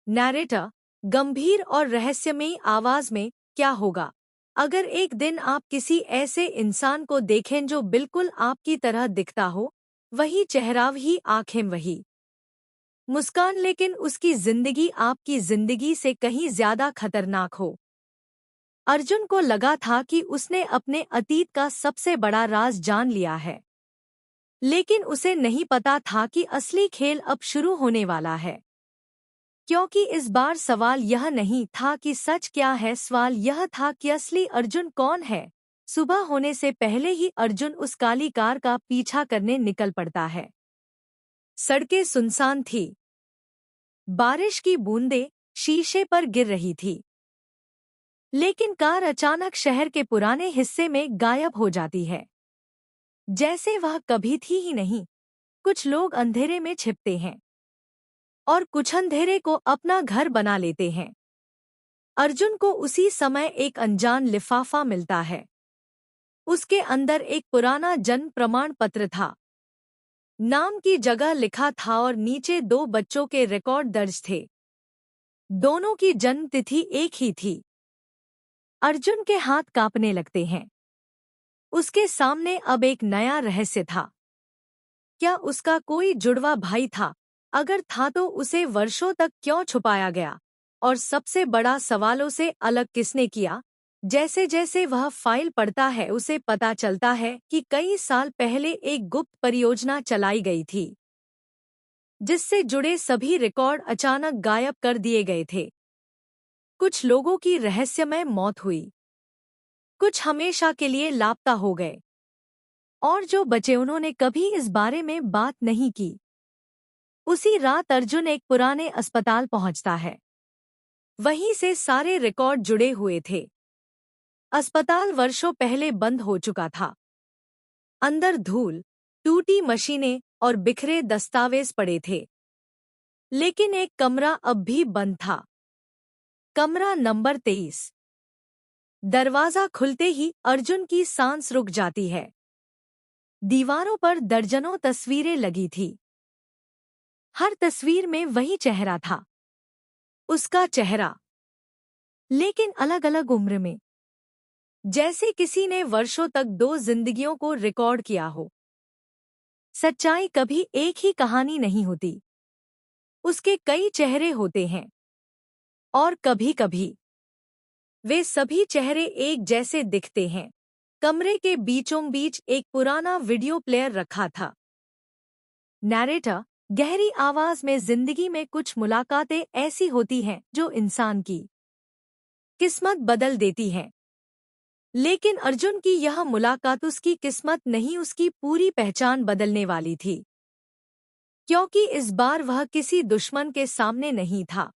Narrator गंभीर और रहस्यमयी आवाज में, क्या होगा अगर एक दिन आप किसी ऐसे इंसान को देखें जो बिल्कुल आपकी तरह दिखता हो, वही चेहरा, वही आंखें, वही मुस्कान, लेकिन उसकी जिंदगी आपकी जिंदगी से कहीं ज्यादा खतरनाक हो। अर्जुन को लगा था कि उसने अपने अतीत का सबसे बड़ा राज जान लिया है, लेकिन उसे नहीं पता था कि असली खेल अब शुरू होने वाला है। क्योंकि इस बार सवाल यह नहीं था कि सच क्या है, सवाल यह था कि असली अर्जुन कौन है। सुबह होने से पहले ही अर्जुन उस काली कार का पीछा करने निकल पड़ता है। सड़कें सुनसान थी, बारिश की बूंदें शीशे पर गिर रही थी, लेकिन कार अचानक शहर के पुराने हिस्से में गायब हो जाती है, जैसे वह कभी थी ही नहीं। कुछ लोग अंधेरे में छिपते हैं और कुछ अंधेरे को अपना घर बना लेते हैं। अर्जुन को उसी समय एक अनजान लिफाफा मिलता है। उसके अंदर एक पुराना जन्म प्रमाण पत्र था। नाम की जगह लिखा था और नीचे दो बच्चों के रिकॉर्ड दर्ज थे। दोनों की जन्म तिथि एक ही थी। अर्जुन के हाथ कांपने लगते हैं। उसके सामने अब एक नया रहस्य था। क्या उसका कोई जुड़वा भाई था? अगर था तो उसे वर्षों तक क्यों छुपाया गया? और सबसे बड़ा, सवालों से अलग किसने किया? जैसे जैसे वह फाइल पढ़ता है, उसे पता चलता है कि कई साल पहले एक गुप्त परियोजना चलाई गई थी, जिससे जुड़े सभी रिकॉर्ड अचानक गायब कर दिए गए थे। कुछ लोगों की रहस्यमय मौत हुई, कुछ हमेशा के लिए लापता हो गए, और जो बचे उन्होंने कभी इस बारे में बात नहीं की। उसी रात अर्जुन एक पुराने अस्पताल पहुंचता है। वहीं से सारे रिकॉर्ड जुड़े हुए थे। अस्पताल वर्षों पहले बंद हो चुका था। अंदर धूल, टूटी मशीनें और बिखरे दस्तावेज पड़े थे। लेकिन एक कमरा अब भी बंद था। कमरा नंबर 23। दरवाजा खुलते ही अर्जुन की सांस रुक जाती है। दीवारों पर दर्जनों तस्वीरें लगी थी। हर तस्वीर में वही चेहरा था, उसका चेहरा, लेकिन अलग अलग उम्र में। जैसे किसी ने वर्षों तक दो जिंदगियों को रिकॉर्ड किया हो। सच्चाई कभी एक ही कहानी नहीं होती, उसके कई चेहरे होते हैं, और कभी-कभी वे सभी चेहरे एक जैसे दिखते हैं। कमरे के बीचों बीच एक पुराना वीडियो प्लेयर रखा था। नैरेटर गहरी आवाज में, जिंदगी में कुछ मुलाकातें ऐसी होती हैं जो इंसान की किस्मत बदल देती हैं। लेकिन अर्जुन की यह मुलाकात उसकी किस्मत नहीं, उसकी पूरी पहचान बदलने वाली थी। क्योंकि इस बार वह किसी दुश्मन के सामने नहीं था,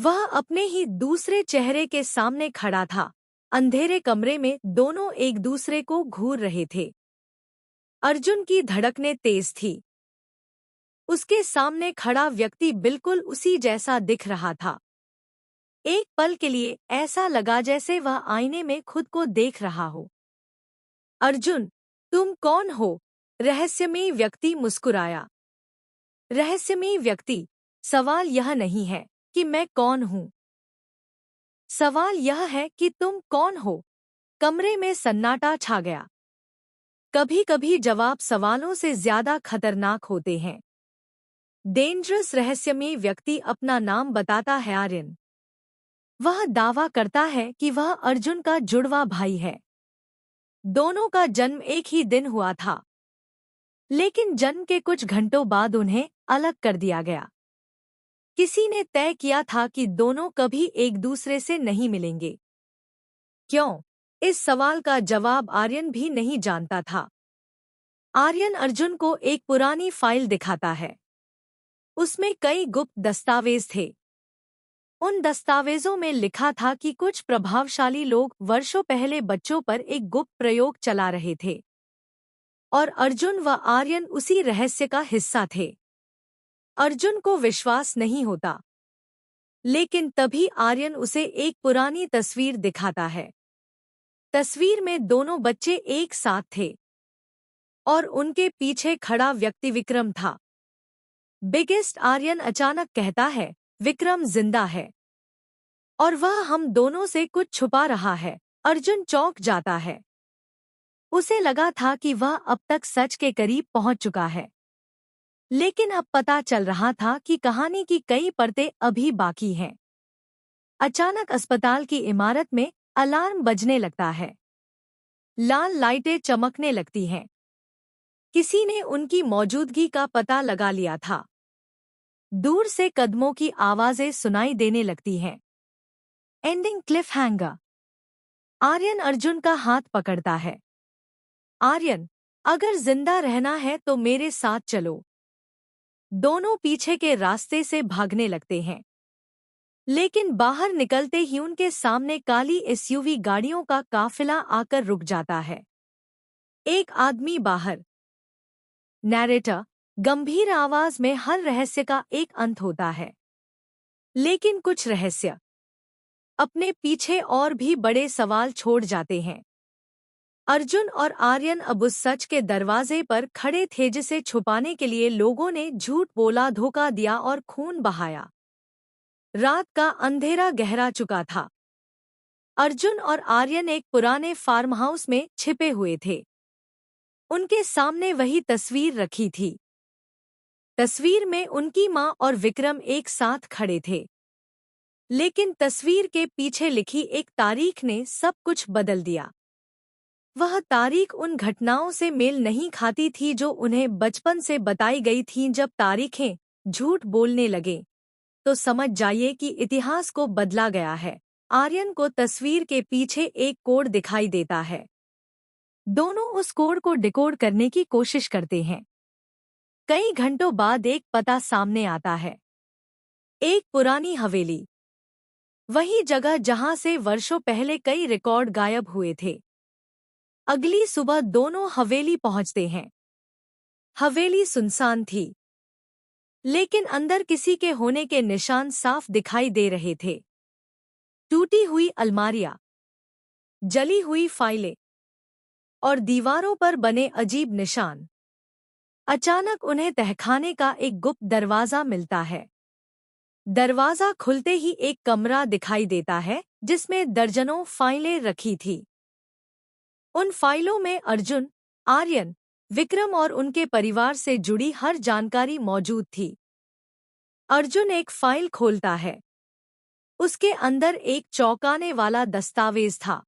वह अपने ही दूसरे चेहरे के सामने खड़ा था। अंधेरे कमरे में दोनों एक दूसरे को घूर रहे थे। अर्जुन की धड़कनें तेज थी। उसके सामने खड़ा व्यक्ति बिल्कुल उसी जैसा दिख रहा था। एक पल के लिए ऐसा लगा जैसे वह आईने में खुद को देख रहा हो। अर्जुन, तुम कौन हो? रहस्यमयी व्यक्ति मुस्कुराया। रहस्यमयी व्यक्ति, सवाल यह नहीं है कि मैं कौन हूँ, सवाल यह है कि तुम कौन हो। कमरे में सन्नाटा छा गया। कभी-कभी जवाब सवालों से ज्यादा खतरनाक होते हैं। डेंजरस रहस्यमयी व्यक्ति अपना नाम बताता है, आर्यन। वह दावा करता है कि वह अर्जुन का जुड़वा भाई है। दोनों का जन्म एक ही दिन हुआ था, लेकिन जन्म के कुछ घंटों बाद उन्हें अलग कर दिया गया। किसी ने तय किया था कि दोनों कभी एक दूसरे से नहीं मिलेंगे। क्यों? इस सवाल का जवाब आर्यन भी नहीं जानता था। आर्यन अर्जुन को एक पुरानी फाइल दिखाता है। उसमें कई गुप्त दस्तावेज थे। उन दस्तावेजों में लिखा था कि कुछ प्रभावशाली लोग वर्षों पहले बच्चों पर एक गुप्त प्रयोग चला रहे थे, और अर्जुन व आर्यन उसी रहस्य का हिस्सा थे। अर्जुन को विश्वास नहीं होता, लेकिन तभी आर्यन उसे एक पुरानी तस्वीर दिखाता है। तस्वीर में दोनों बच्चे एक साथ थे, और उनके पीछे खड़ा व्यक्ति विक्रम था। बिगेस्ट, आर्यन अचानक कहता है, विक्रम जिंदा है और वह हम दोनों से कुछ छुपा रहा है। अर्जुन चौंक जाता है। उसे लगा था कि वह अब तक सच के करीब पहुंच चुका है, लेकिन अब पता चल रहा था कि कहानी की कई परतें अभी बाकी हैं। अचानक अस्पताल की इमारत में अलार्म बजने लगता है। लाल लाइटें चमकने लगती हैं। किसी ने उनकी मौजूदगी का पता लगा लिया था। दूर से कदमों की आवाजें सुनाई देने लगती हैं। Ending cliffhanger. Aryan Arjun का हाथ पकड़ता है। आर्यन, अगर जिंदा रहना है तो मेरे साथ चलो। दोनों पीछे के रास्ते से भागने लगते हैं, लेकिन बाहर निकलते ही उनके सामने काली एसयूवी गाड़ियों का काफिला आकर रुक जाता है। एक आदमी बाहर। नैरेटर, गंभीर आवाज में हर रहस्य का एक अंत होता है, लेकिन कुछ रहस्य अपने पीछे और भी बड़े सवाल छोड़ जाते हैं। अर्जुन और आर्यन अब उस सच के दरवाजे पर खड़े थे जिसे छुपाने के लिए लोगों ने झूठ बोला, धोखा दिया और खून बहाया। रात का अंधेरा गहरा चुका था। अर्जुन और आर्यन एक पुराने फार्म हाउस में छिपे हुए थे। उनके सामने वही तस्वीर रखी थी। तस्वीर में उनकी मां और विक्रम एक साथ खड़े थे, लेकिन तस्वीर के पीछे लिखी एक तारीख ने सब कुछ बदल दिया। वह तारीख उन घटनाओं से मेल नहीं खाती थी जो उन्हें बचपन से बताई गई थीं। जब तारीखें झूठ बोलने लगे तो समझ जाइए कि इतिहास को बदला गया है। आर्यन को तस्वीर के पीछे एक कोड दिखाई देता है। दोनों उस कोड को डिकोड करने की कोशिश करते हैं। कई घंटों बाद एक पता सामने आता है। एक पुरानी हवेली, वही जगह जहां से वर्षों पहले कई रिकॉर्ड गायब हुए थे। अगली सुबह दोनों हवेली पहुंचते हैं। हवेली सुनसान थी, लेकिन अंदर किसी के होने के निशान साफ दिखाई दे रहे थे। टूटी हुई अलमारियां, जली हुई फाइलें और दीवारों पर बने अजीब निशान। अचानक उन्हें तहखाने का एक गुप्त दरवाजा मिलता है। दरवाजा खुलते ही एक कमरा दिखाई देता है जिसमें दर्जनों फाइलें रखी थी। उन फाइलों में अर्जुन, आर्यन, विक्रम और उनके परिवार से जुड़ी हर जानकारी मौजूद थी। अर्जुन एक फाइल खोलता है। उसके अंदर एक चौंकाने वाला दस्तावेज था।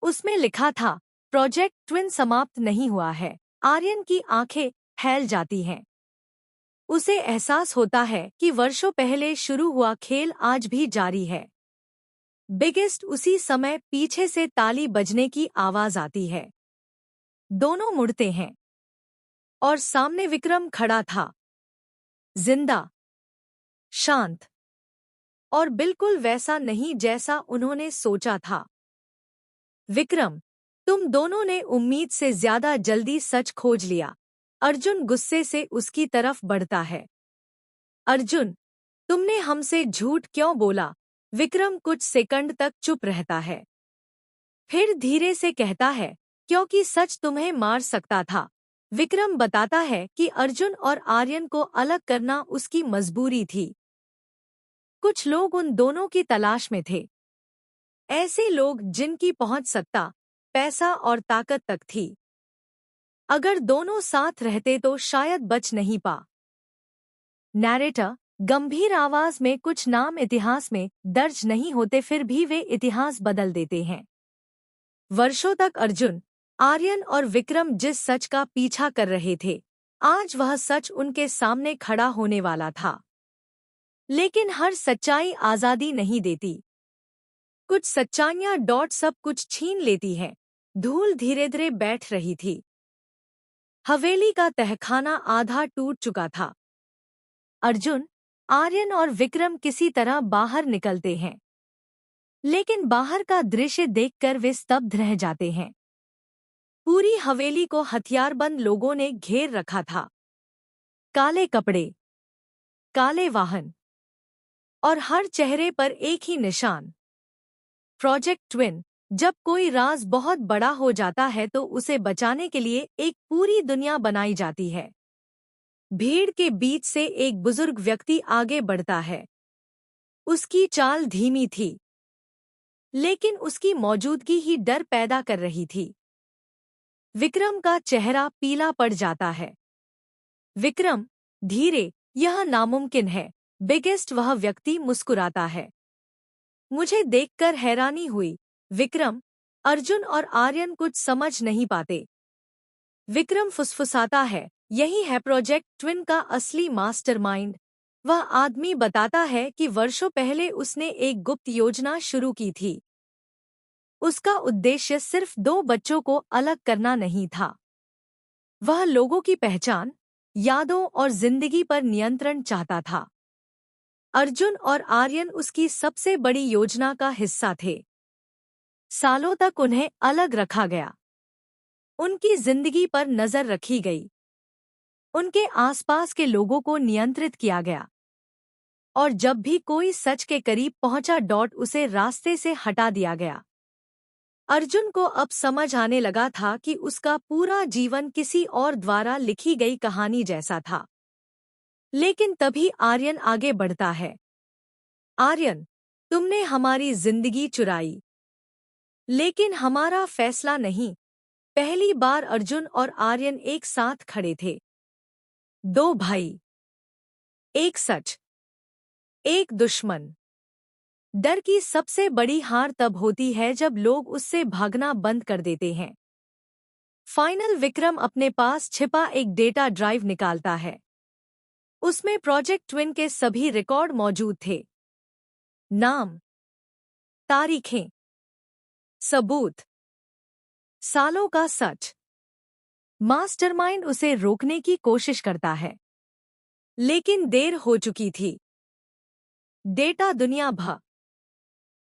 उसमें लिखा था, प्रोजेक्ट ट्विन समाप्त नहीं हुआ है। आर्यन की आंखें फैल जाती हैं। उसे एहसास होता है कि वर्षों पहले शुरू हुआ खेल आज भी जारी है। बिगेस्ट उसी समय पीछे से ताली बजने की आवाज आती है। दोनों मुड़ते हैं और सामने विक्रम खड़ा था, जिंदा, शांत और बिल्कुल वैसा नहीं जैसा उन्होंने सोचा था। विक्रम, तुम दोनों ने उम्मीद से ज्यादा जल्दी सच खोज लिया। अर्जुन गुस्से से उसकी तरफ बढ़ता है। अर्जुन, तुमने हमसे झूठ क्यों बोला? विक्रम कुछ सेकंड तक चुप रहता है, फिर धीरे से कहता है, क्योंकि सच तुम्हें मार सकता था। विक्रम बताता है कि अर्जुन और आर्यन को अलग करना उसकी मजबूरी थी। कुछ लोग उन दोनों की तलाश में थे, ऐसे लोग जिनकी पहुंच सत्ता, पैसा और ताकत तक थी। अगर दोनों साथ रहते तो शायद बच नहीं पा। नैरेटर, गंभीर आवाज में, कुछ नाम इतिहास में दर्ज नहीं होते फिर भी वे इतिहास बदल देते हैं। वर्षों तक अर्जुन, आर्यन और विक्रम जिस सच का पीछा कर रहे थे, आज वह सच उनके सामने खड़ा होने वाला था। लेकिन हर सच्चाई आजादी नहीं देती। कुछ सच्चाइयां सब कुछ छीन लेती हैं। धूल धीरे धीरे बैठ रही थी। हवेली का तहखाना आधा टूट चुका था। अर्जुन, आर्यन और विक्रम किसी तरह बाहर निकलते हैं, लेकिन बाहर का दृश्य देखकर वे स्तब्ध रह जाते हैं। पूरी हवेली को हथियारबंद लोगों ने घेर रखा था। काले कपड़े, काले वाहन और हर चेहरे पर एक ही निशान, प्रोजेक्ट ट्विन। जब कोई राज बहुत बड़ा हो जाता है तो उसे बचाने के लिए एक पूरी दुनिया बनाई जाती है। भीड़ के बीच से एक बुजुर्ग व्यक्ति आगे बढ़ता है। उसकी चाल धीमी थी, लेकिन उसकी मौजूदगी ही डर पैदा कर रही थी। विक्रम का चेहरा पीला पड़ जाता है। विक्रम, धीरे, यह नामुमकिन है। बिगेस्ट वह व्यक्ति मुस्कुराता है। मुझे देखकर हैरानी हुई। विक्रम, अर्जुन और आर्यन कुछ समझ नहीं पाते। विक्रम फुसफुसाता है, यही है प्रोजेक्ट ट्विन का असली मास्टरमाइंड। वह आदमी बताता है कि वर्षों पहले उसने एक गुप्त योजना शुरू की थी। उसका उद्देश्य सिर्फ दो बच्चों को अलग करना नहीं था। वह लोगों की पहचान, यादों और जिंदगी पर नियंत्रण चाहता था। अर्जुन और आर्यन उसकी सबसे बड़ी योजना का हिस्सा थे। सालों तक उन्हें अलग रखा गया। उनकी जिंदगी पर नजर रखी गई। उनके आसपास के लोगों को नियंत्रित किया गया। और जब भी कोई सच के करीब पहुंचा उसे रास्ते से हटा दिया गया। अर्जुन को अब समझ आने लगा था कि उसका पूरा जीवन किसी और द्वारा लिखी गई कहानी जैसा था। लेकिन तभी आर्यन आगे बढ़ता है। आर्यन, तुमने हमारी जिंदगी चुराई, लेकिन हमारा फैसला नहीं। पहली बार अर्जुन और आर्यन एक साथ खड़े थे। दो भाई, एक सच, एक दुश्मन। डर की सबसे बड़ी हार तब होती है जब लोग उससे भागना बंद कर देते हैं। फाइनल विक्रम अपने पास छिपा एक डेटा ड्राइव निकालता है। उसमें प्रोजेक्ट ट्विन के सभी रिकॉर्ड मौजूद थे। नाम, तारीखें, सबूत, सालों का सच। मास्टरमाइंड उसे रोकने की कोशिश करता है, लेकिन देर हो चुकी थी। डेटा दुनिया भर